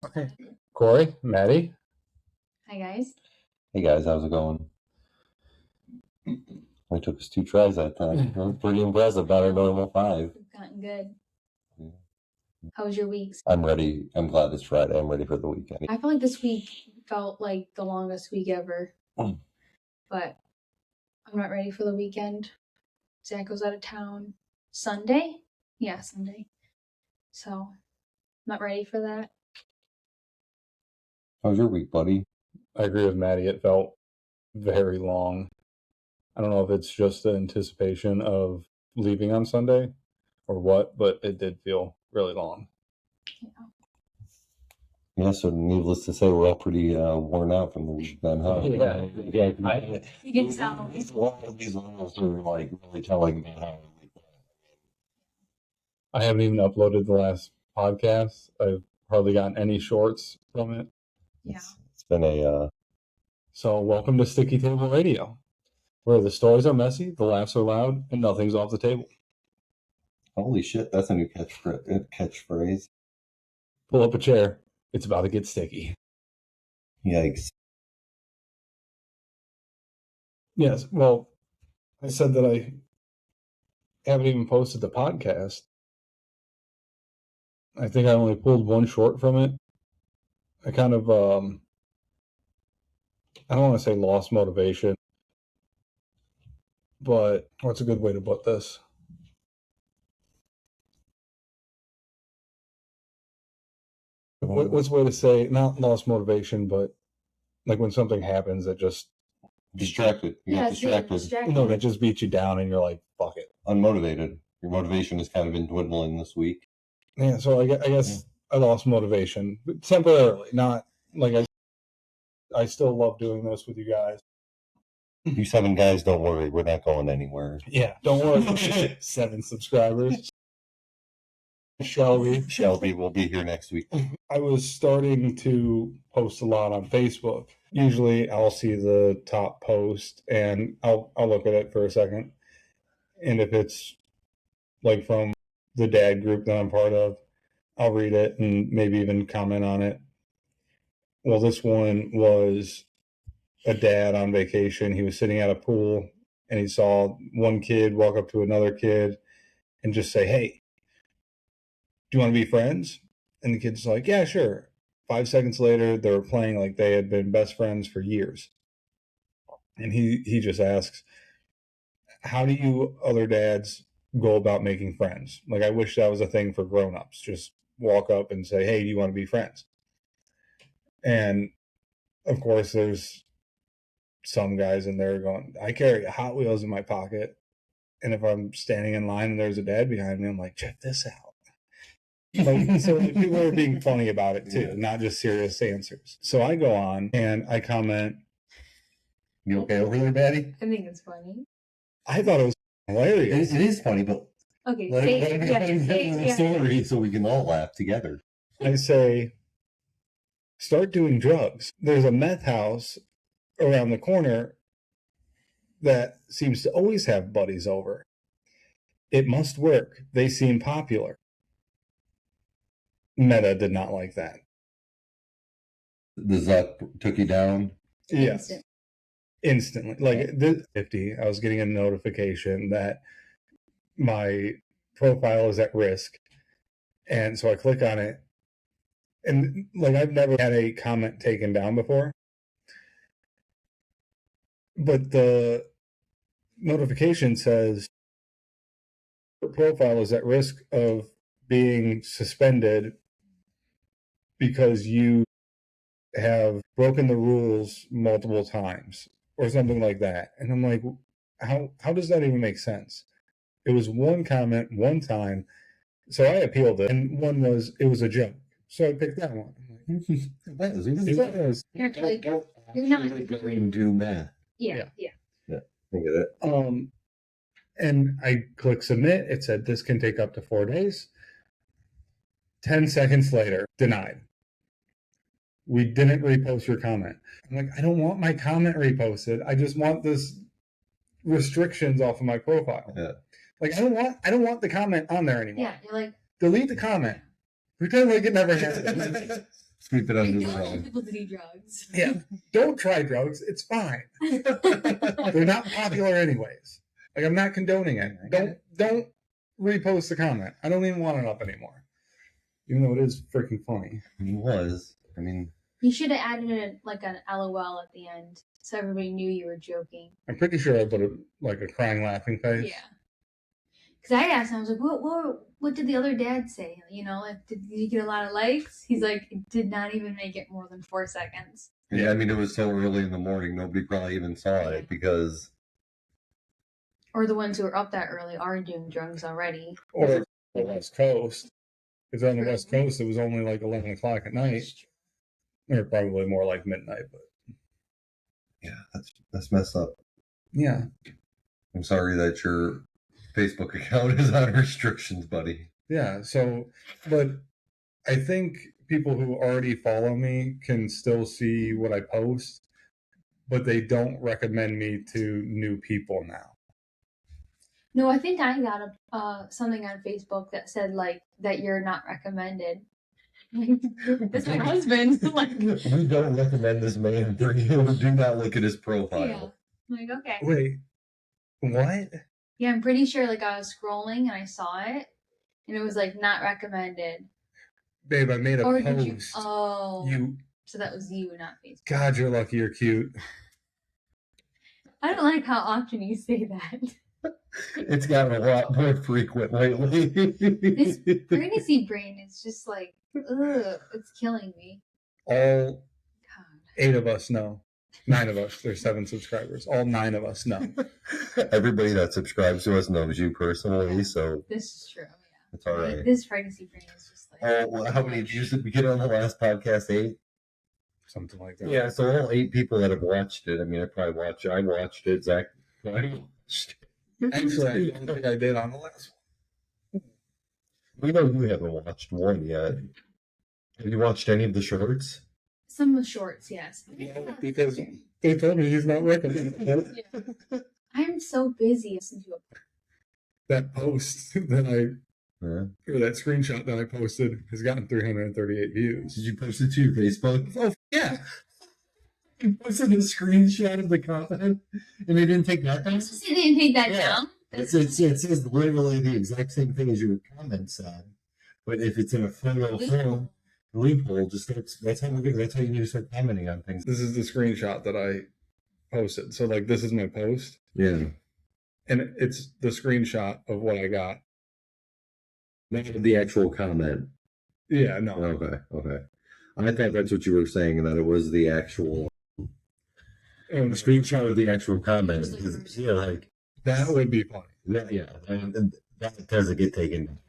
Okay. Corey, Maddie. Hi, guys. Hey guys, how's it going? Only took us 2 tries that time. That was pretty impressive. Not our normal 5. We've gotten good. Yeah. How was your week? I'm ready. I'm glad it's Friday. I'm ready for the weekend. I feel like this week felt like the longest week ever. But I'm not ready for the weekend. Zach goes out of town Sunday? Yeah, Sunday. So, not ready for that. How's your week, buddy? I agree with Maddie. It felt very long. I don't know if it's just the anticipation of leaving on Sunday or what, but it did feel really long. Yeah, so needless to say, we're all pretty worn out from the week then, huh? Yeah. You can tell. These rules are like really telling me how. I haven't even uploaded the last podcast. I've hardly gotten any shorts from it. Yeah. It's been a. So, welcome to Sticky Table Radio, where the stories are messy, the laughs are loud, and nothing's off the table. Holy shit, that's a new catchphrase. Pull up a chair. It's about to get sticky. Yikes. Yes, well, I said that I haven't even posted the podcast. I think I only pulled one short from it. I kind of, I don't want to say lost motivation, but what's a good way to put this? What's a way to say, not lost motivation, but like when something happens that just... Distracted. You got distracted. No, that just beats you down and you're like, fuck it. Unmotivated. Your motivation has kind of been dwindling this week. Yeah, so I guess I lost motivation temporarily. Not like I still love doing this with you guys. You 7 guys, don't worry, we're not going anywhere. Yeah, don't worry. 7 subscribers. Shelby will be here next week. I was starting to post a lot on Facebook. Usually I'll see the top post and I'll look at it for a second. And if it's like from the dad group that I'm part of, I'll read it and maybe even comment on it. Well, this one was a dad on vacation. He was sitting at a pool and he saw one kid walk up to another kid and just say, "Hey, do you want to be friends?" And the kid's like, "Yeah, sure." 5 seconds later, they were playing like they had been best friends for years. And he just asks, how do you other dads go about making friends? Like, I wish that was a thing for grown-ups. Just walk up and say, "Hey, do you want to be friends?" And of course, there's some guys in there going, "I carry Hot Wheels in my pocket. And if I'm standing in line and there's a dad behind me, I'm like, check this out." Like, so people are being funny about it too, not just serious answers. So I go on and I comment. You okay over there, Maddie? I think it's funny. I thought it was hilarious. It is funny, but Okay, let him get the story so we can all laugh together. I say, start doing drugs. There's a meth house around the corner that seems to always have buddies over. It must work. They seem popular. Meta did not like that. The Zuck took you down? Yes. Instantly. Like, this 50, I was getting a notification that my profile is at risk. And so I click on it. And like, I've never had a comment taken down before. But the notification says your profile is at risk of being suspended because you have broken the rules multiple times or something like that. And I'm like, how does that even make sense? It was one comment one time. So I appealed it. And one was, it was a joke. So I picked that one. You're not going to do math. Yeah. Think of it. And I click submit. It said this can take up to 4 days. 10 seconds later, denied. We didn't repost your comment. I'm like, I don't want my comment reposted. I just want this restrictions off of my profile. Yeah. Like, I don't want the comment on there anymore. Yeah, you're like, delete the comment. Pretend like it never happened. Sweep it I under the don't want rug. people to do drugs. Yeah, don't try drugs. It's fine. They're not popular anyways. Like, I'm not condoning it. Don't repost the comment. I don't even want it up anymore. Even though it is freaking funny. He was. I mean, You should have added an LOL at the end, so everybody knew you were joking. I'm pretty sure I put a crying, laughing face. Yeah. Because I asked him, I was like, what did the other dad say? You know, like, did you get a lot of likes? He's like, it did not even make it more than 4 seconds. yeah, I mean, it was so early in the morning, nobody probably even saw it because. Or the ones who are up that early are doing drugs already. Or the West Coast. Because on the West Coast, it was only like 11 o'clock at night. Or probably more like midnight. But Yeah, that's messed up. yeah. I'm sorry that your Facebook account is on restrictions, buddy. Yeah. So, but I think people who already follow me can still see what I post, but they don't recommend me to new people now. No, I think I got something on Facebook that said, like, that you're not recommended. That's my husband. Like, We don't recommend this man for you. Do not look at his profile. yeah. I'm like, okay. Wait, what? Yeah, I'm pretty sure, like, I was scrolling and I saw it, and it was, like, not recommended. Babe, I made a Or post. did you? Oh. You, So that was you, not Facebook. God, you're lucky you're cute. I don't like how often you say that. It's gotten a lot more frequent lately. This pregnancy brain is just like, ugh, it's killing me. All God. 8 of us know. 9 of us. There's 7 subscribers. All 9 of us know. Everybody that subscribes to us knows you personally, so This is true, yeah. it's all right. This pregnancy brain is just like. Oh, well, how many views did we get on the last podcast? 8? Something like that. Yeah, so all 8 people that have watched it. I mean, I watched it. Zach, I watched it. Actually, I don't think I did on the last one. We know you haven't watched one yet. Have you watched any of the shorts? Some of the shorts, yes. Because they told me he's not recommended. Yeah. I'm so busy. Listen to it. That post that or that screenshot that I posted has gotten 338 views. Did you post it to your Facebook? Oh, yeah. You posted a screenshot of the comment, and they didn't take that down? They didn't take that Yeah. down. It says literally the exact same thing as your comment said, but if it's in a photo form, loophole, that's how you need to start commenting on things. This is the screenshot that I posted. So, like, this is my post, Yeah, and it's the screenshot of what I got. not the actual comment. Yeah, no. Okay. I thought that's what you were saying, and that it was the actual screenshot of the actual comment. Yeah, like that would be funny. and that doesn't get taken.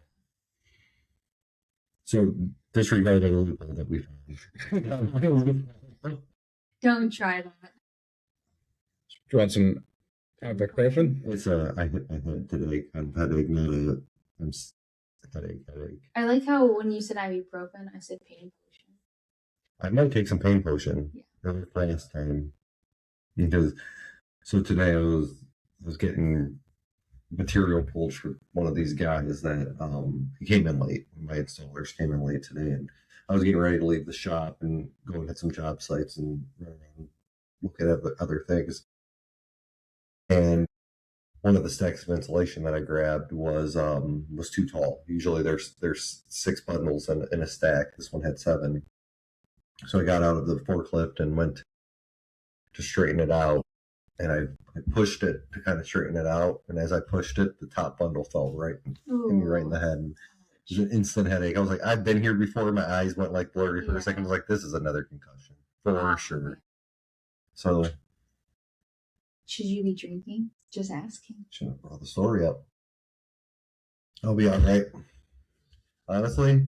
So disregard the loophole that we found. Don't try that. Do you want some ibuprofen? It's I had today. I'm headache, not a. Headache. I like how when you said ibuprofen, I said pain potion. I might take some pain potion. Yeah. Last time, because today I was getting material pulled for one of these guys that he came in late. My installers came in late today, and I was getting ready to leave the shop and go and hit some job sites and run around, look at other things. And one of the stacks of insulation that I grabbed was too tall. Usually there's 6 bundles in a stack. This one had 7. So I got out of the forklift and went to straighten it out. And I pushed it to kind of straighten it out. And as I pushed it, the top bundle fell right hit me right in the head. And it was an instant headache. I was like, I've been here before. My eyes went like blurry for a second. I was like, this is another concussion for sure. So should you be drinking? Just asking. Should have brought the story up. I'll be all right. Honestly,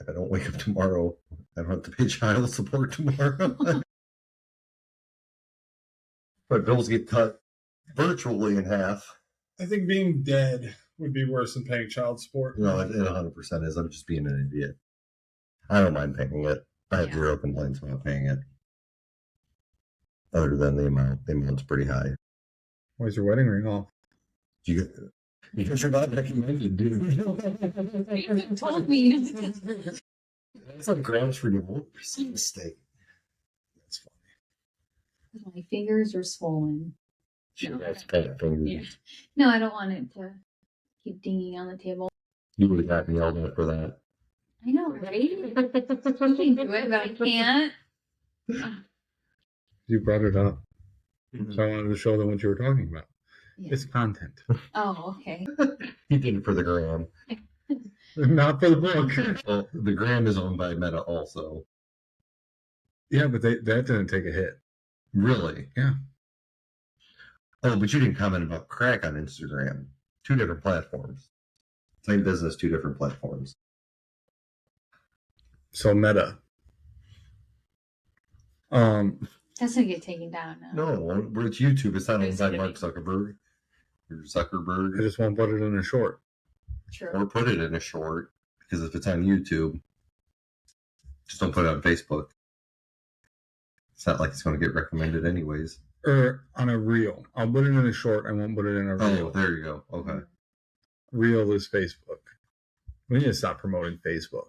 if I don't wake up tomorrow, I don't have to pay child support tomorrow. But bills get cut virtually in half. I think being dead would be worse than paying child support. No, it 100% is. I'm just being an idiot. I don't mind paying it. I have 0 complaints about paying it. Other than the amount. The amount's pretty high. Where's your wedding ring off? Because you're not recommended, dude. You told me. That's like grams for divorce. Mistake. That's funny. My fingers are swollen. She No, has fat fingers. Yeah. No, I don't want it to keep dinging on the table. You would have got me yelled at for that. I know, right? I can do it, but I can't. You brought it up, so I wanted to show them what you were talking about. Yeah. It's content, Oh, okay. He did it for the gram. not for the book. Well, the gram is owned by Meta also. Yeah, but that didn't take a hit. Really? Yeah. Oh, but you didn't comment about crack on Instagram. 2 different platforms. Same business, 2 different platforms. So Meta. That's gonna get taken down now. No, but it's YouTube. It's not owned It's by kidding. Mark Zuckerberg. Or I Zuckerberg. just won't put it in a short. True. Or put it in a short. Because if it's on YouTube, just don't put it on Facebook. It's not like it's going to get recommended anyways. Or on a reel. I'll put it in a short. I won't put it in a Oh, reel. there you go. Okay. Reel is Facebook. We need to stop promoting Facebook.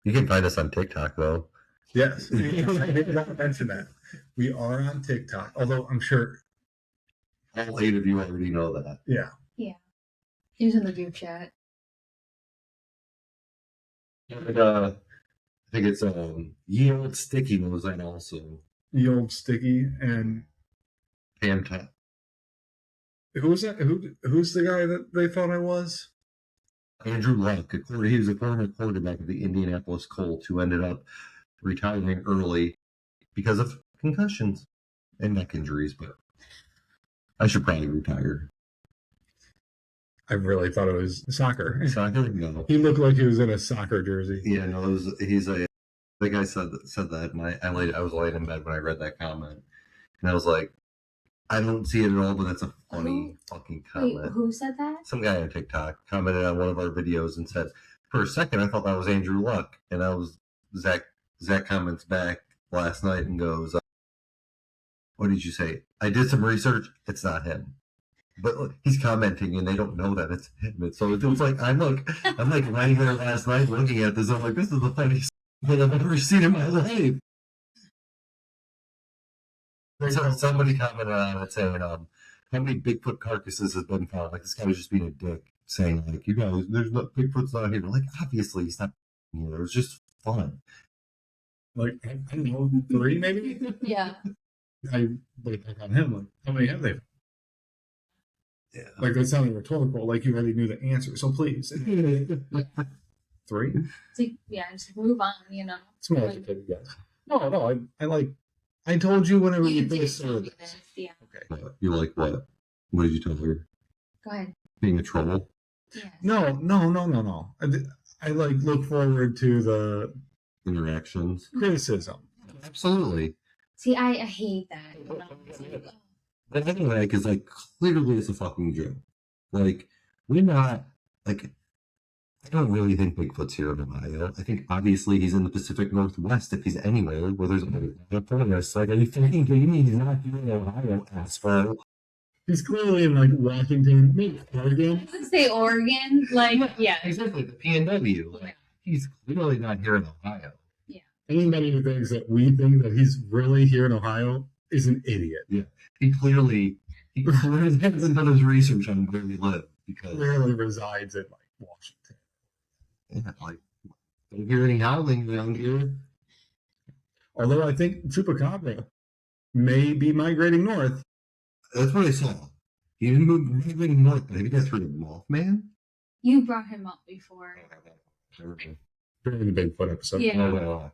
You can find us on TikTok, though. Yes. I did not mention that. We are on TikTok. Although I'm sure. All 8 of you already know that. Yeah. Use in the group chat. And, I think it's Yield Sticky knows that also. The old sticky and Pam Top. who's that? Who's the guy that they thought I was? Andrew Luck. He was a former quarterback of the Indianapolis Colts who ended up retiring early because of concussions and neck injuries. But I should probably retire. I really thought it was soccer. Soccer? No. He looked like he was in a soccer jersey. Yeah, no. He's a. The guy said that, and I was laying in bed when I read that comment, and I was like, I don't see it at all, but that's a funny fucking comment. Wait, who said that? Some guy on TikTok commented on one of our videos and said, for a second, I thought that was Andrew Luck. And I was, Zach comments back last night and goes, what did you say? I did some research. It's not him. But look, he's commenting and they don't know that it's him. And so it was like, I'm like lying there last night looking at this. I'm like, this is the funniest thing I've ever seen in my life. So somebody commented on it saying, how many Bigfoot carcasses have been found? Like, this guy was just being a dick, saying, like, you guys, there's no Bigfoot's not here. Like, obviously, he's not here. It was just fun. Like, I don't know, 3 maybe? Yeah. I looked back on him, like, how many have they? Yeah. Like, that sounded rhetorical, like you already knew the answer, so please. 3? It's like, yeah, just move on, you know. It's more like a kid, yes. No, I told you whenever You you did first tell me started this, this. yeah. Okay. You like what? What did you tell her? Go ahead. Being a troll? Yes. No. I like look forward to the Interactions? criticism. Absolutely. See, I hate that. You know? It's like, oh. The thing like is like clearly it's a fucking joke. Like we're not like I don't really think Bigfoot's here in Ohio. I think obviously he's in the Pacific Northwest if he's anywhere where there's a forest. Like are you fucking kidding me? He's not here in Ohio, asshole. He's clearly in like Washington, maybe Oregon. Does it say Oregon? Like, yeah. Exactly, the PNW. Like he's clearly not here in Ohio. Anybody who thinks that we think that he's really here in Ohio is an idiot. Yeah. He clearly hasn't done his research on where we live because Clearly resides in like Washington. yeah, like don't hear any howling around here. Although I think Chupacabra may be migrating north. That's what I saw. He didn't move moving north, but maybe that's for the Mothman. You brought him up before. During the Bigfoot episode. Yeah. No,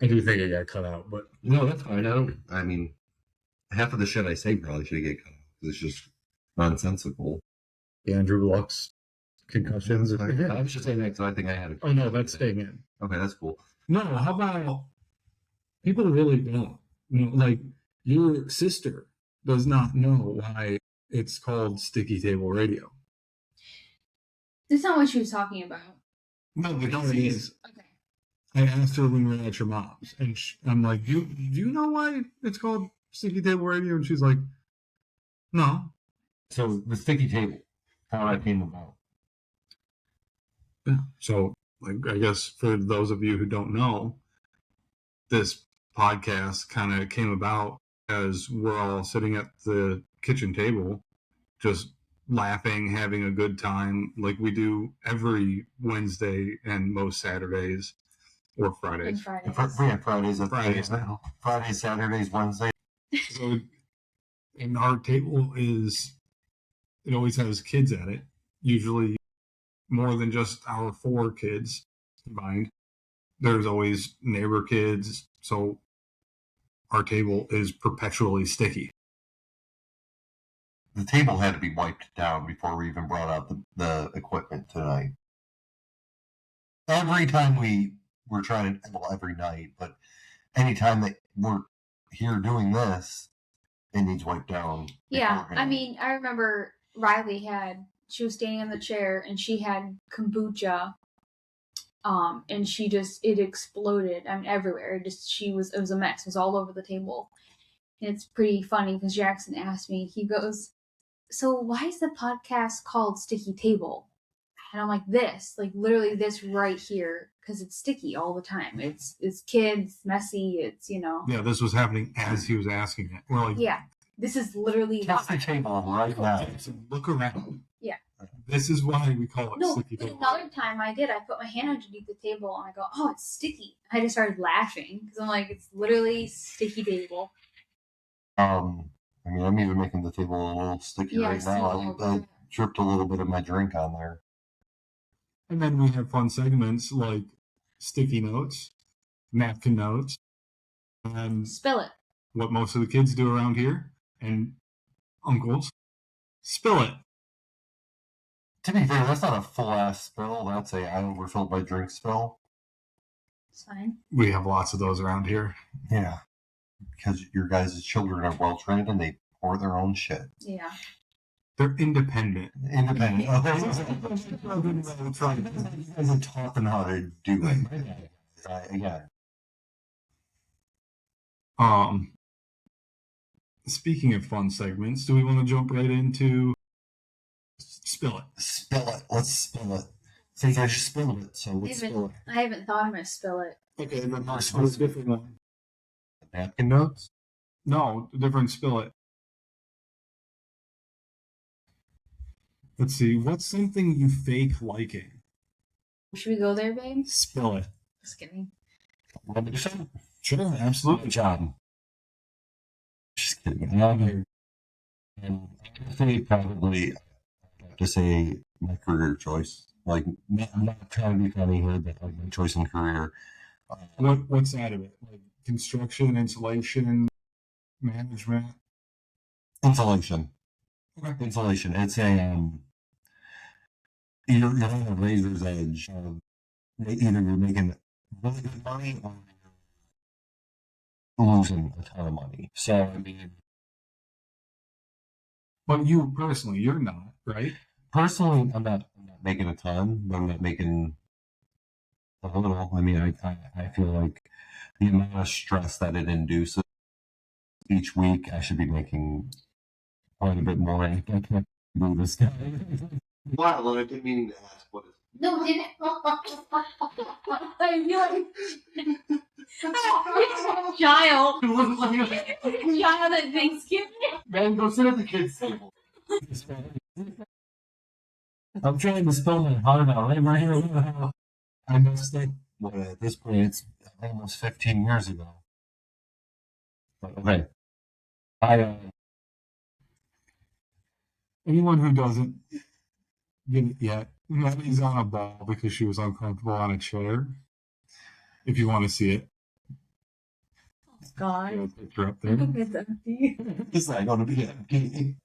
I do think it got cut out, but that's fine. I mean, half of the shit I say probably should get cut off. It's just nonsensical. Andrew Luck's concussions. I was just saying that because I think I had a. Oh no, that's staying in. Okay, that's cool. No, how about people really don't? You know, like your sister does not know why it's called Sticky Table Radio. That's not what she was talking about. No, but No, it is. Okay. I asked her when we were at your mom's, and I'm like, do you know why it's called Sticky Table Radio? And she's like, no. So the sticky table, how I came about. Yeah. So, like, I guess for those of you who don't know, this podcast kind of came about as we're all sitting at the kitchen table, just laughing, having a good time, like we do every Wednesday and most Saturdays or Fridays. And We have Fridays, Fridays now. Fridays, Saturdays, Wednesdays. So, and our table it always has kids at it, usually more than just our 4 kids combined. There's always neighbor kids, so our table is perpetually sticky. The table had to be wiped down before we even brought out the equipment tonight. Every time we're trying to, well, every night, but anytime that we're here doing this, it needs wiped down. Yeah, beforehand. I mean, I remember Riley she was standing in the chair and she had kombucha, and it exploded. I mean, everywhere. It was a mess. It was all over the table. And it's pretty funny because Jackson asked me, he goes, "So why is the podcast called Sticky Table?" And I'm like, literally this right here, because it's sticky all the time. It's kids, messy, Yeah, this was happening as he was asking it. We're like, yeah, this is literally That's the table right now. look around. Yeah. This is why we call it No, sticky table. another time I put my hand underneath the table and I go, "Oh, it's sticky." I just started laughing because I'm like, it's literally sticky table. I mean, I'm even making the table a little sticky right now. I dripped a little bit of my drink on there. And then we have fun segments like sticky notes, napkin notes, and Spill it. what most of the kids do around here, and uncles, spill it. To be fair, that's not a full ass spill. That's I overfilled my drink spill. It's fine. We have lots of those around here. Yeah. Because your guys' children are well trained and they pour their own shit. Yeah. They're independent. Independent. Oh, you guys are taught them how to do it. Yeah. Speaking of fun segments, do we want to jump right into spill it? Spill it. Let's spill it. I think I should spill it, so let's spill it. I haven't thought I'm going to spill it. Okay, then I'll spill a different one. Napkin notes? No, different spill it. Let's see. What's something you fake liking? Should we go there, babe? Spill it. Just kidding. Want me to say it? Sure, absolutely. Good job. Just kidding. And I think probably I have to say my career choice. Like, I'm not trying to be funny here, but like my choice in career. What side of it? Like construction, insulation, management? Insulation. Okay. Insulation. It's you're on a razor's edge of either you're making really good money or you're losing a ton of money. So, I mean, But you personally, you're not, right? personally, I'm not making a ton, but I'm not making a little. I mean, I feel like the amount of stress that it induces each week, I should be making quite a bit more. I can't do this guy. Wow, I didn't mean to ask what is. No, didn't. I feel like child. Child at Thanksgiving. Man, go sit at the kids' table. I'm trying to spell my heart out right here. I messed up. Well, at this point, it's almost 15 years ago. But okay. Anyone who doesn't get it yet, Maddie's on a ball because she was uncomfortable on a chair. If you want to see it. God. I'll picture up there. It's empty. It's not going to be empty.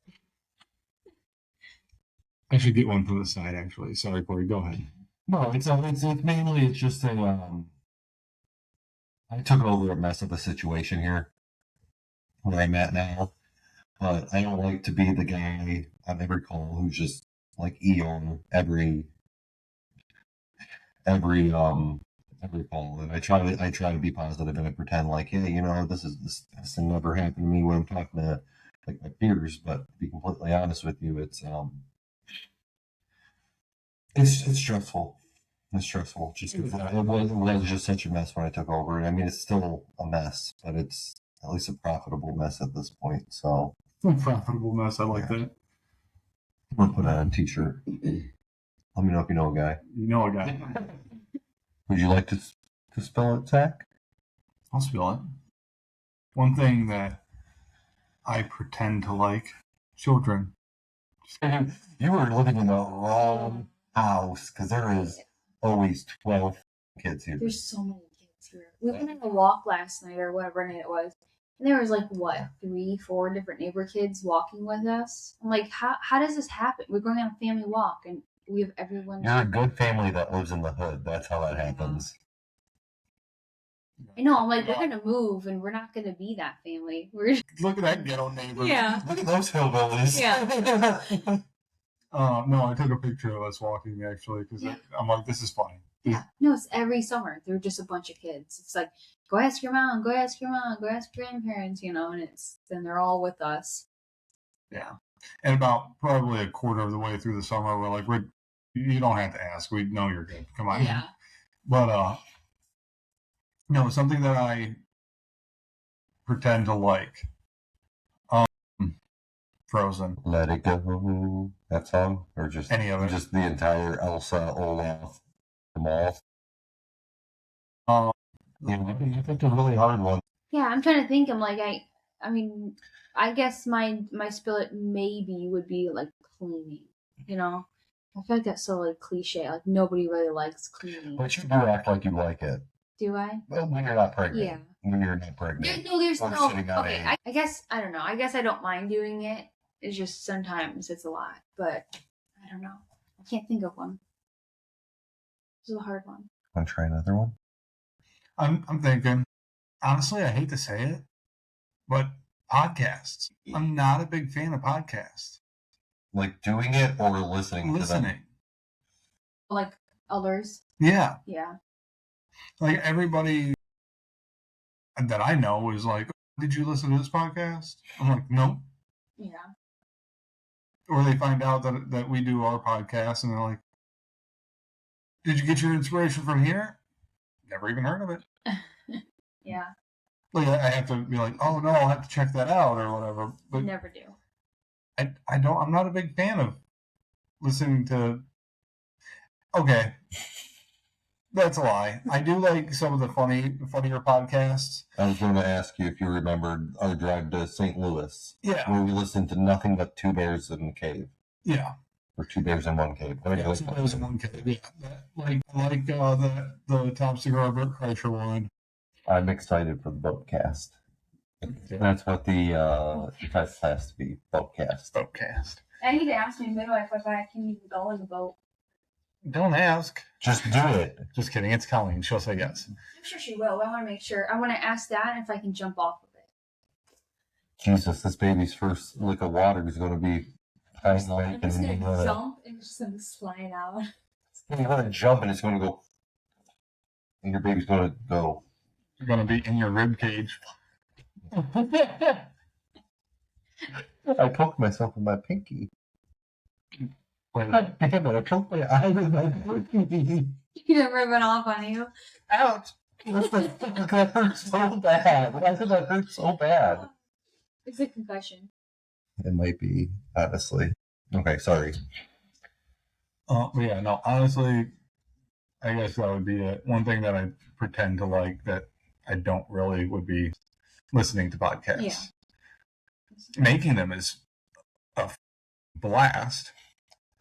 I should get one from the side, actually. Sorry, Corey. Go ahead. No, it's mainly it's just I took over a mess of a situation here where I'm at now, but I don't like to be the guy on every call who's just like Eon every call, and I try to be positive and I pretend like, hey, you know, this thing never happened to me when I'm talking to like my peers, but to be completely honest with you, it's stressful. It's stressful just because it was just such a mess when I took over. And I mean, it's still a mess, but it's at least a profitable mess at this point. So, Profitable mess. I like that. I'm going to put on a t-shirt. Let me know if you know a guy. You know a guy. Would you like to spell it, Zach? I'll spill it. One thing that I pretend to like: children. You were living in the wrong house because there is always 12 kids here. There's so many kids here. We went on a walk last night or whatever night it was. And there was like what, 3-4 different neighbor kids walking with us. I'm like, how does this happen? We're going on a family walk and we have everyone. You're a good family that lives in the hood. That's how that happens. I know. I'm like, we're gonna move and we're not gonna be that family. We're Look at that ghetto neighbor. Yeah. Look at those hillbillies. Yeah. No, I took a picture of us walking actually because Yeah. I'm like, this is funny. Yeah. No, it's every summer. They're just a bunch of kids. It's like, go ask your mom, go ask your mom, go ask your grandparents, and then they're all with us. Yeah. And about probably a quarter of the way through the summer, we're like, you don't have to ask. We know you're good. Come on. Yeah. But no, something that I pretend to like. Frozen. Let it go. That song? Or just Any of it. Just the entire Elsa, Olaf, them all. Yeah, I think a really hard one. Yeah, I'm trying to think. I'm like, I mean, I guess my spirit maybe would be like cleaning. I feel like that's so like cliche. Like nobody really likes cleaning. But you do act like you like it. Do I? Well, when you're not pregnant. Yeah. When you're not pregnant. There's Or no. sitting on Okay, a- I guess I don't know. I guess I don't mind doing it. It's just sometimes it's a lot, but I don't know. I can't think of one. This is a hard one. Want to try another one? I'm thinking, honestly, I hate to say it, but podcasts. I'm not a big fan of podcasts. Like doing it or listening to them? Listening. Like others. Yeah. Yeah. Like everybody that I know is like, did you listen to this podcast? I'm like, nope. Yeah. Or they find out that we do our podcast and they're like, did you get your inspiration from here? Never even heard of it. Yeah. Like I have to be like, oh no, I'll have to check that out or whatever. But Never do. I'm not a big fan of listening to. Okay, that's a lie. I do like some of the funnier podcasts. I was going to ask you if you remembered our drive to St. Louis, Yeah, where we listened to nothing but Two Bears in a Cave. yeah. Or Two Bears in One Cave. Yeah, so that was one case. Yeah, like the Tom Segura Bert Kreischer one. I'm excited for the boatcast. That's what the test has to be, boatcast. Boatcast. I need to ask my midwife if I can even go in the boat. Don't ask. Just do it. Just kidding. It's Colleen. She'll say yes. I'm sure she will. But I want to make sure. I want to ask that and if I can jump off of it. Jesus, this baby's first lick of water is going to be kind of like, I'm just going to jump and just going to slide out. you're going to jump and it's going to go, and your baby's going to go. You're gonna be in your rib cage. I poked myself with my pinky. Wait, God damn it, I poked my eye with my pinky. You didn't rip it off on you. Ouch! That hurt so bad. Why did that hurt so bad? It's a concussion. It might be, honestly. Okay, sorry. yeah, no, honestly, I guess that would be it. One thing that I pretend to like that I don't really would be listening to podcasts. Yeah. Making them is a blast.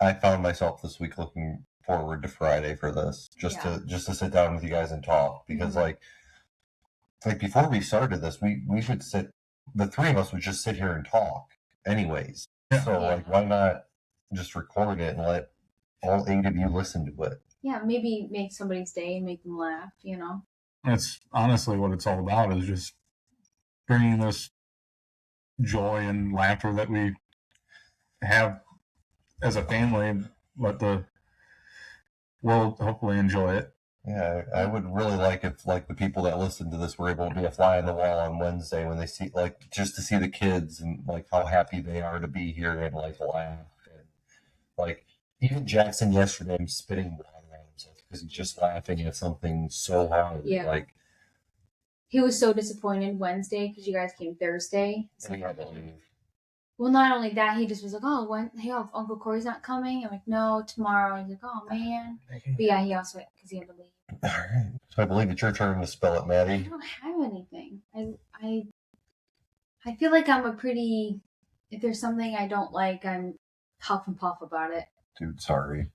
I found myself this week looking forward to Friday for this, just to sit down with you guys and talk, because like before we started this, we would sit, the three of us would just sit here and talk anyways. Yeah. So like, why not just record it and let all 8 of you listen to it? Yeah, maybe make somebody's day and make them laugh, That's honestly what it's all about, is just bringing this joy and laughter that we have as a family and let the world hopefully enjoy it. Yeah, I would really like if like the people that listen to this were able to be a fly on the wall on Wednesday when they see, like, just to see the kids and like how happy they are to be here and like laugh, and like even Jackson yesterday, I'm spitting water on himself because he's just laughing at something so hard. Yeah. Like, He was so disappointed Wednesday because you guys came Thursday. It's I like, can't believe. well, not only that, he just was like, "Oh, hey, Uncle Corey's not coming." I'm like, "No, tomorrow." He's like, "Oh man," but yeah, he also because he had to leave. All right. So I believe it's your turn to spell it, I Maddie. don't have anything. I feel like I'm a pretty. If there's something I don't like, I'm huff and puff about it. Dude, sorry.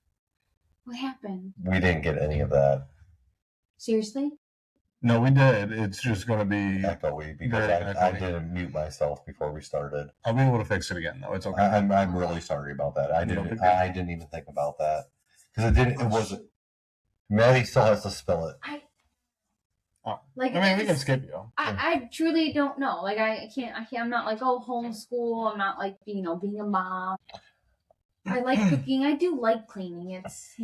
What happened? We didn't get any of that Seriously? No, we did. It's just going to be. echoey because Very I echoey. didn't mute myself before we started. I'll be able to fix it again, though. It's okay. I'm really sorry about that. I No big didn't deal. I didn't even think about that because it wasn't. Maddie still has to spell it. Like, I mean, we can skip you. I truly don't know. Like, I can't. I'm not like, oh, homeschool. I'm not like, being a mom. I like cooking. I do like cleaning. It's,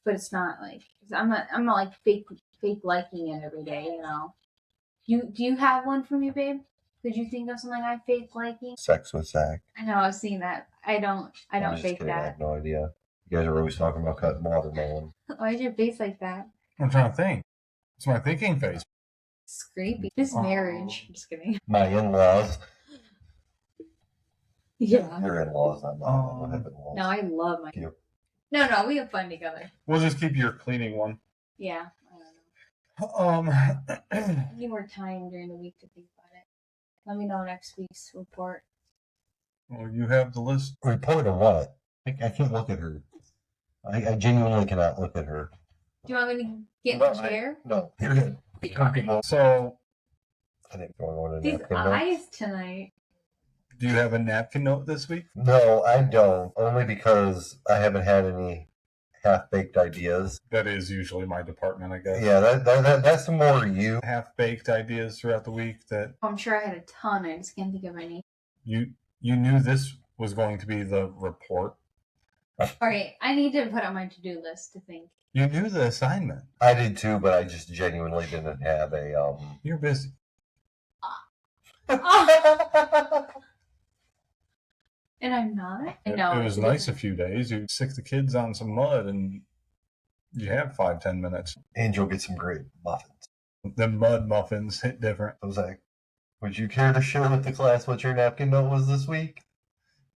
but it's not like, I'm not like fake liking it every day. Do you have one for me, babe? Could you think of something I fake liking? Sex with Zach. I know, I've seen that. I don't I'm just fake kidding. I that. have no idea. You guys are always talking about cutting watermelon. Why is your face like that? I'm trying to think. It's my thinking face. It's creepy. This marriage. I'm just kidding. My in-laws. Yeah. Your in-laws. I don't have in-laws. No, I love my. Cute. No, we have fun together. We'll just keep your cleaning one. Yeah. I don't know. Um, I need more time during the week to think about it. Let me know next week's report. well, you have the list. Report of what? I can't look at her. I genuinely cannot look at her. Do you want me to get in No, the chair? No, you're good. Be comfortable. So, I think we're going to These napkin note. eyes tonight. do you have a napkin note this week? No, I don't. Only because I haven't had any half-baked ideas. That is usually my department, I guess. Yeah, that's more you. Half-baked ideas throughout the week that I'm sure I had a ton. I just can't think of any. you knew this was going to be the report. All right, I need to put on my to-do list to think. You knew the assignment. I did too, but I just genuinely didn't have a You're busy. And I'm not. It No, was nice a few days. You stick the kids on some mud and you have 5-10 minutes. And you'll get some great muffins. The mud muffins hit different. So Zach, would you care to share with the class what your napkin note was this week?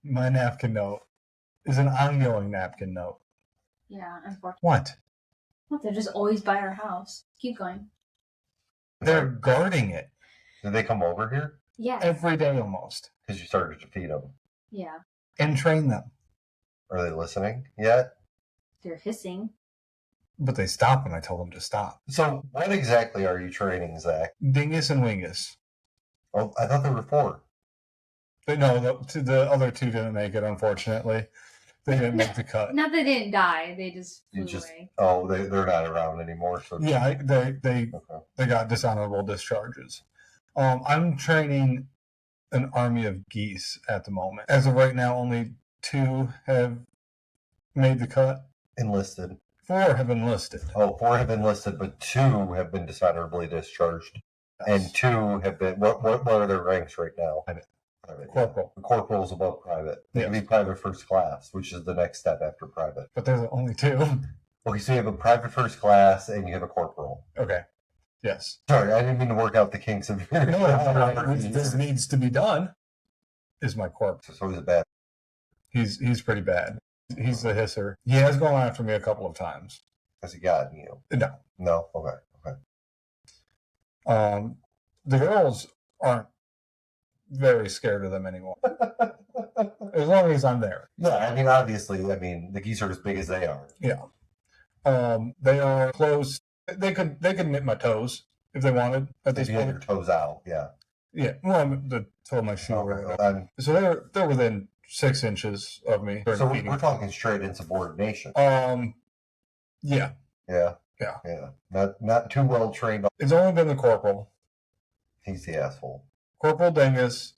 My napkin note is an ongoing napkin note. Yeah, unfortunately. What? Well, they're just always by our house. Keep going. They're guarding it Did they come over here? Yes. every day almost Because you started to feed them. Yeah. and train them. Are they listening yet? They're hissing. But they stop when I tell them to stop. So what exactly are you training, Zach? Dingus and Wingus. Oh, I thought there were 4. But no, the other 2 didn't make it, unfortunately. They didn't make the cut. Not that they didn't die. They just flew just- away. Oh, they're not around anymore. So Yeah, they Okay. got dishonorable discharges. I'm training an army of geese at the moment. As of right now, only 2 have made the cut. Enlisted. 4 have enlisted. Oh, 4 have enlisted, but 2 have been dishonorably discharged. And 2 have been. What are their ranks right now? Private. Private. Corporal. The corporal's above private. They can be private first class, which is the next step after private. But there's only 2. Okay, so you have a private first class and you have a corporal. Okay. Yes. Sorry, I didn't mean to work out the kinks of your. This needs to be done. Is my corpse. So he's bad. He's pretty bad. He's the hisser. He has gone after me a couple of times. Has he gotten you? No. No? Okay. The girls aren't very scared of them anymore. As long as I'm there. Yeah, I mean, obviously, the geese are as big as they are. Yeah. They are close. They could nip my toes if they wanted at If this you have your point. toes out, yeah. Yeah. Well, the toe of my shoe. Okay. So they're within 6 inches of me. So we're talking straight insubordination. Yeah. Yeah. Yeah. Yeah. Not too well trained. It's only been the corporal. He's the asshole. Corporal Dingus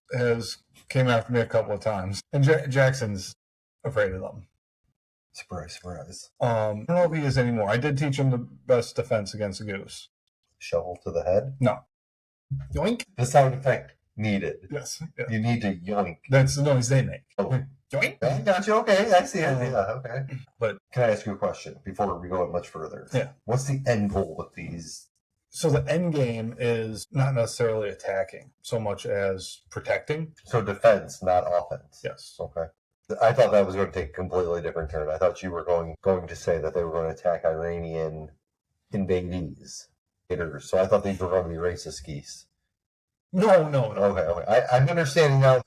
came after me a couple of times, and Jackson's afraid of them. Surprise. I don't know if he is anymore. I did teach him the best defense against a goose. Shovel to the head. No. Yoink. The sound effect. needed. Yes. Yeah. You need to yoink. That's the noise they make. Oh. Yoink. I got you. Okay, I see it. Yeah, okay. But can I ask you a question before we go much further? Yeah. What's the end goal with these? So the end game is not necessarily attacking so much as protecting. So defense, not offense. Yes. Okay. I thought that was going to take a completely different turn. I thought you were going to say that they were going to attack Iranian invadees. So I thought these were going to be racist geese. No. Okay. I'm understanding now.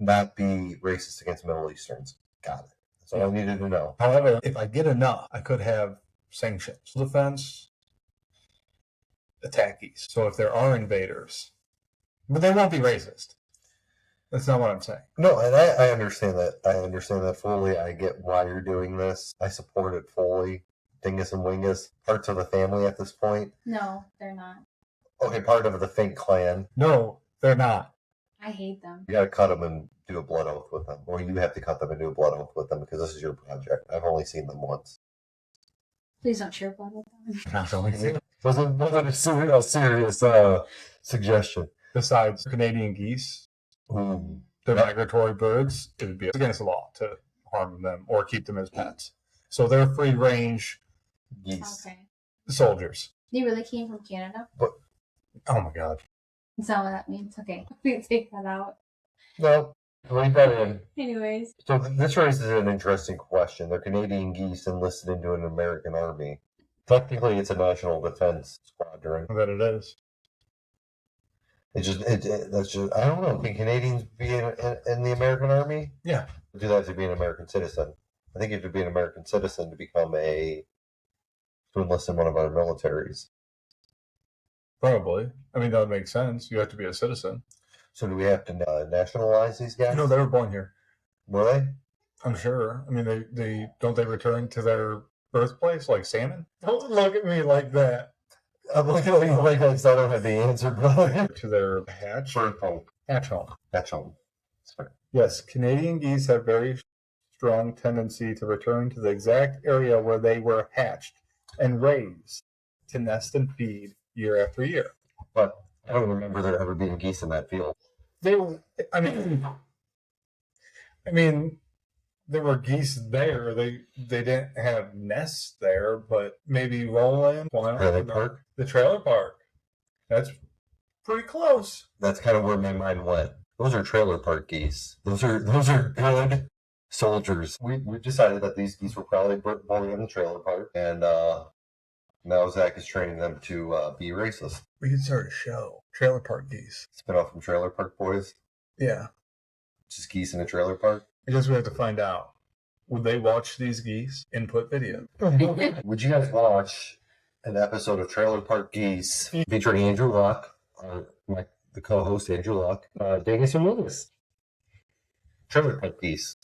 Not be racist against Middle Easterns. Got it. That's all I needed to know. However, if I get enough, I could have sanctions. Defense, attack geese. So if there are invaders, but they won't be racist. That's not what I'm saying. No, and I understand that. I understand that fully. I get why you're doing this. I support it fully. Dingus and Wingus, parts of the family at this point. No, they're not. Okay, part of the Fink clan. No, they're not. I hate them. You got to cut them and do a blood oath with them, or you have to cut them and do a blood oath with them because this is your project. I've only seen them once. Please don't share blood with them. Not only Wasn't a serious suggestion. Besides Canadian geese, the migratory birds, it would be against the law to harm them or keep them as pets. So they're free range Geese. Okay. soldiers. They really came from Canada? Oh my God. Is that what that means? Okay. We take that out. No, leave that in. Anyways. So this raises an interesting question. They're Canadian geese enlisted into an American army. Technically, it's a national defense squadron. That it is. That's just, I don't know. Can Canadians be in the American army? Yeah. Do they have to be an American citizen? I think you have to be an American citizen to enlist in one of our militaries. Probably. I mean, that would make sense. You have to be a citizen. So do we have to nationalize these guys? No, they were born here. Were they? I'm sure. I mean, they don't they return to their birthplace like salmon? Don't look at me like that. I'm looking at you like I don't have the answer, brother. To their hatch home. Hatch home. Hatch home. Sorry. Yes, Canadian geese have very strong tendency to return to the exact area where they were hatched and raised to nest and feed year after year. But I don't remember there ever being geese in that field. They were. I mean, there were geese there. They didn't have nests there, but maybe Roland. Trailer park? The trailer park. That's pretty close. That's kind of where my mind went. Those are trailer park geese. Those are good soldiers. We decided that these geese were probably born in the trailer park, and now Zach is training them to be racist. We could start a show. Trailer park geese. Spin off from Trailer Park Boys. Yeah. Just geese in a trailer park. I guess we have to find out. Would they watch these geese input video? Would you guys watch an episode of Trailer Park Geese featuring Andrew Luck, the co-host Andrew Luck, Dingus and Willis? Trailer Park Geese,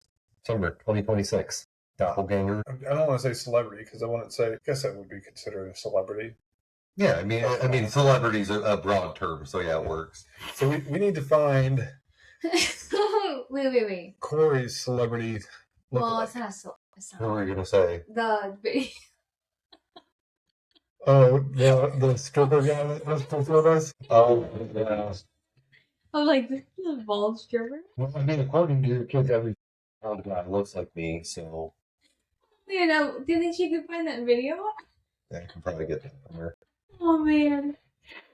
summer 2026. Doppelganger. I don't want to say celebrity because I wouldn't say. I guess that would be considered a celebrity. Yeah, I mean, celebrity's a broad term, so yeah, it works. So we need to find Wait. Corey's celebrity. Well, lookalike. it's not. What were you gonna say? The video. Oh, the stripper guy that was with us. Oh, yeah. I'm like, this is a bald stripper. Well, I mean, according to your kids, every old guy looks like me, so You know, do you think she could find that video? yeah, I can probably get that from her. Oh man,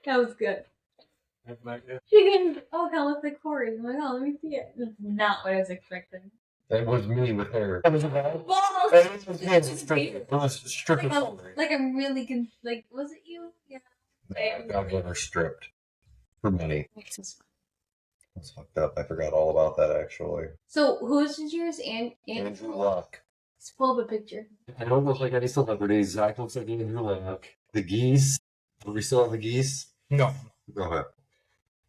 that was good. She can. Oh, that looks like Corey. I'm like, oh, let me see it. That's not what I was expecting. That was me with hair. That was about. Balls. It was stripped. Like I'm really like, was it you? Yeah. I've never stripped for money. This is fun. That's fucked up. I forgot all about that actually. So who's yours? Andrew Luck. Let's pull up a picture. I don't look like any celebrities. Zach looks like Andrew Luck. The geese. Are we still on the geese? No. Go ahead.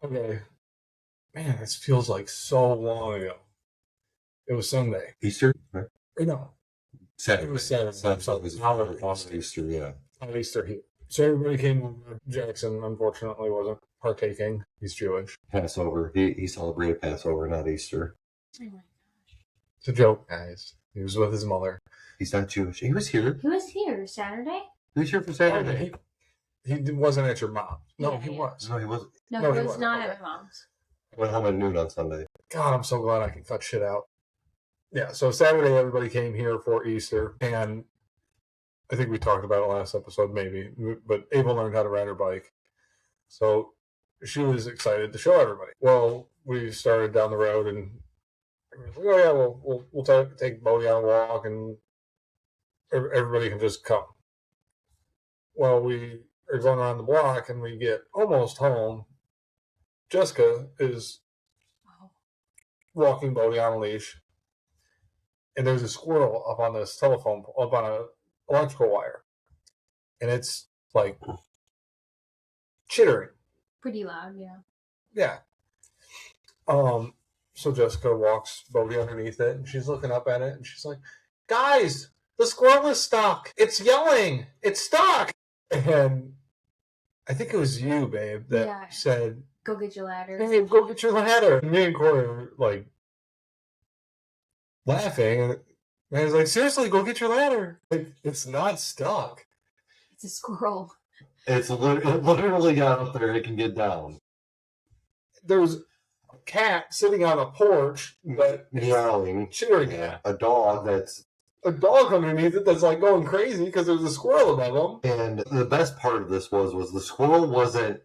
Okay. Man, this feels like so long ago. It was Sunday. Easter? No. Saturday. It was Saturday. Saturday was Easter, yeah. On Easter here. So everybody came over. Jackson, unfortunately, wasn't partaking. He's Jewish. Passover. He celebrated Passover, not Easter. Oh my gosh. It's a joke, guys. He was with his mother. He's not Jewish. He was here. Who was here Saturday? He was here for Saturday. He wasn't at your mom's. No, Yeah, he yeah. was. No, he wasn't. No, No, he he was wasn't. not Okay. at my mom's. Went home at noon on Sunday. God, I'm so glad I can cut shit out. Yeah, so Saturday everybody came here for Easter, and I think we talked about it last episode, maybe, but Ava learned how to ride her bike. So she was excited to show everybody. Well, we started down the road, and we was like, oh yeah, we'll take Bodie on a walk, and everybody can just come. Well, we are going around the block, and we get almost home. Jessica is walking Bodie on a leash, and there's a squirrel up on this telephone, up on an electrical wire, and it's like chittering. Pretty loud, yeah. Yeah. So Jessica walks Bodie underneath it, and she's looking up at it, and she's like, "Guys, the squirrel is stuck. It's yelling. It's stuck." And I think it was you, babe, that said, "Go get your ladder. Hey, go get your ladder." And me and Corey were like laughing, and I was like, "Seriously, go get your ladder. Like, it's not stuck. It's a squirrel." It literally got up there. It can get down. There's a cat sitting on a porch that meowing, chittering at a dog underneath it that's like going crazy because there's a squirrel above them. And the best part of this was the squirrel wasn't.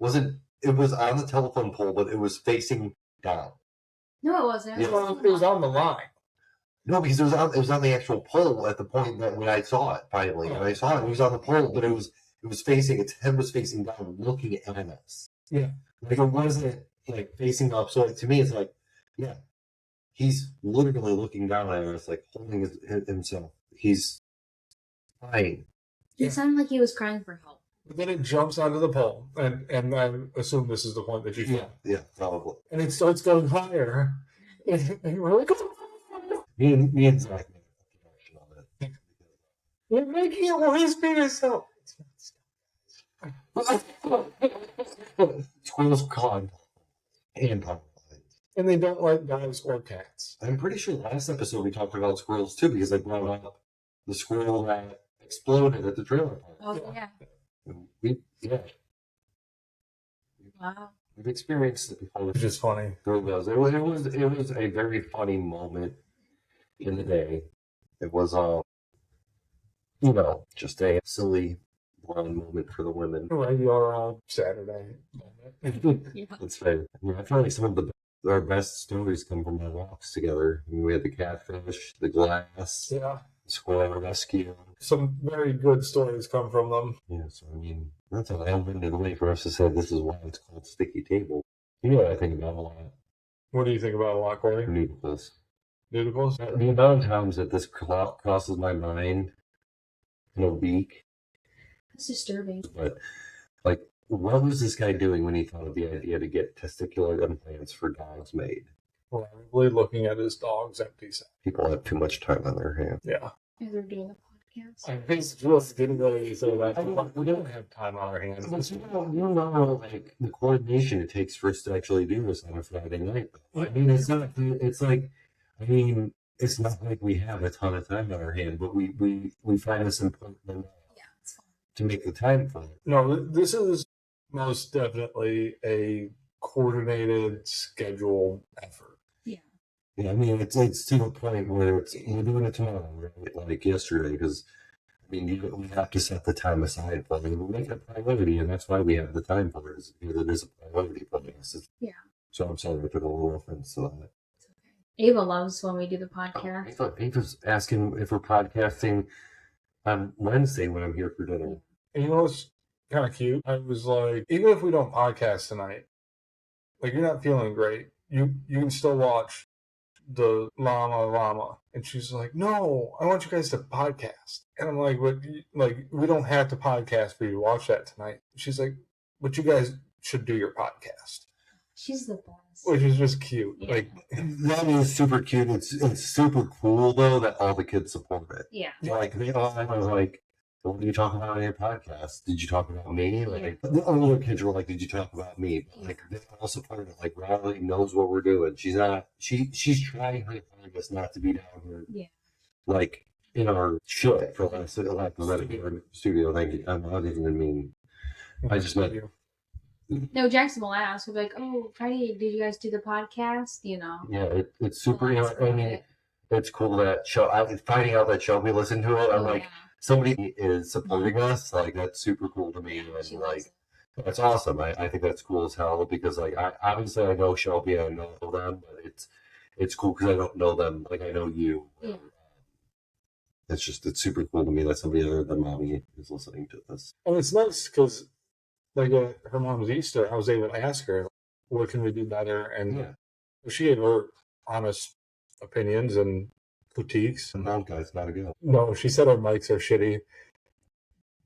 It was on the telephone pole, but it was facing down. No, it wasn't. It was on the line. No, because it was on the actual pole at the point that when I saw it finally. When I saw it, it was on the pole, but it was facing, its head was facing down, looking at us. Yeah. Like, it wasn't like facing up. So to me, it's like, yeah, he's literally looking down at us, like holding himself. He's crying. It sounded like he was crying for help. But then it jumps onto the pole, and I assume this is the point that you found. Yeah, probably. And it starts going higher. And we're like, me and Zach made a connection on it. We're making it worse for yourself. Squirrels caught and they don't like dogs or cats. I'm pretty sure last episode we talked about squirrels too, because I brought up the squirrel that exploded at the trailer park. Oh yeah. Wow. We've experienced it before. Which is funny. It was a very funny moment in the day. It was just a silly one moment for the women. Regular Saturday moment. That's fair. I feel like some of our best stories come from our walks together. I mean, we had the catfish, the glass, Yeah. squirrel rescue. Some very good stories come from them. Yeah, so I mean, that's a long-winded way for us to say this is why it's called Sticky Table. You know what I think about a lot? What do you think about a lot, Corey? Noodles. Noodles? The amount of times that this crosses my mind in a week. That's disturbing. But, like, what was this guy doing when he thought of the idea to get testicular implants for dogs made? Probably looking at his dog's empty sack. People have too much time on their hands. Yeah. As we're doing the podcast. I think Jules didn't really say that. We don't have time on our hands. But you know, like, the coordination it takes for us to actually do this on a Friday night. I mean, it's not like we have a ton of time on our hand, but we find this important to make the time for it. No, this is most definitely a coordinated, scheduled effort. Yeah, I mean, it's to a point where we're doing it tomorrow, right? Like yesterday, because, I mean, we have to set the time aside for it. We make it a priority, and that's why we have the time for it, because it is a priority for us. Yeah. So I'm sorry I took a little offense to that. It's okay. Ava loves when we do the podcast. Ava's asking if we're podcasting on Wednesday when I'm here for dinner. And you know what's kind of cute? I was like, even if we don't podcast tonight, like, you're not feeling great, you can still watch the llama, and she's like, no, I want you guys to podcast. And I'm like, but we don't have to podcast for you to watch that tonight. She's like, but you guys should do your podcast. She's the best. Which is just cute. Yeah. Like, that is super cute. It's super cool though that all the kids support it. Yeah. Like they all are like, what do you talk about in your podcast? Did you talk about me? Like the other kids were like, did you talk about me? Like they all support it. Like Riley knows what we're doing. She's trying her hardest not to be down here. Yeah. Like in our shit for lack of a better studio. Thank you. I'm not even mean. I just meant No, Jackson will ask. We'll be like, "Oh, Friday, did you guys do the podcast?" You know. Yeah, it's super. We'll You know, ask I about mean, it. it's cool that finding out that Shelby listened to it. I'm Oh, like, yeah. somebody is supporting us. Like, that's super cool to me. She And loves like, it. that's awesome. I think that's cool as hell because like obviously I know Shelby, I know them, but it's cool because I don't know them. Like I know you. Yeah. It's super cool to me that somebody other than mommy is listening to this. And it's nice because, like, at her mom's Easter, I was able to ask her, what can we do better? And Yeah. she gave her honest opinions and critiques. Mount guy's gotta go. No, she said our mics are shitty.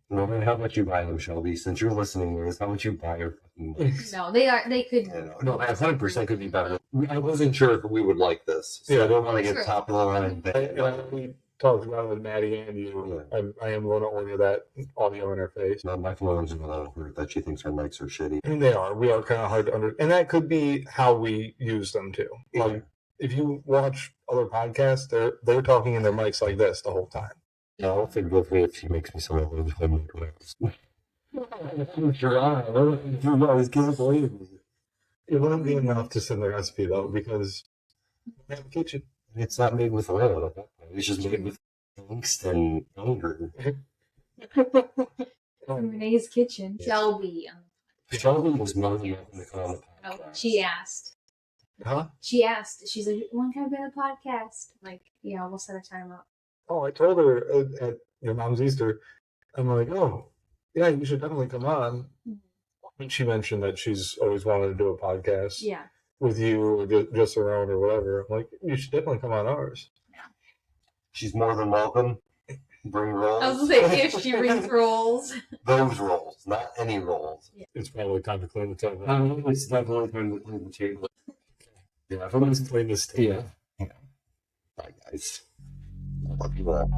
Well, then how about you buy them, Shelby? Since you're listening to this, how about you buy her fucking mics? No, they are. They could. Yeah, no, that 100% could be better. I wasn't sure if we would like this, so Yeah. I don't want to get True. top of the line. We talked about it with Maddie and you. I am going to order that audio interface. No, my phone's going over that she thinks our mics are shitty. I mean, they are. We are kind of hard to understand. And that could be how we use them, too. Like, if you watch other podcasts, they're talking in their mics like this the whole time. No, I'll figure with her if she makes me some of those homemade whatever. I'm sure you guys can't believe me. It wouldn't be enough to send the recipe, though, because we have a kitchen. It's not made with oil at that point. It's just made with angst and anger. Renee's kitchen. Yeah. Shelby. Shelby was moaning up in the comment. Oh, she asked. Huh? She asked. She's like, "When can I be on the podcast?" I'm like, yeah, we'll set a time up. Oh, I told her at your mom's Easter, I'm like, oh, yeah, you should definitely come on. And she mentioned that she's always wanted to do a podcast Yeah. with you or just her own or whatever. I'm like, you should definitely come on ours. She's more than welcome. Bring rolls. I was gonna say if she brings rolls. Those rolls, not any rolls. It's probably time to clean the table. It's definitely time to clean the table. Yeah, if I'm Let's clean this table. Yeah. Bye, guys. I love you all.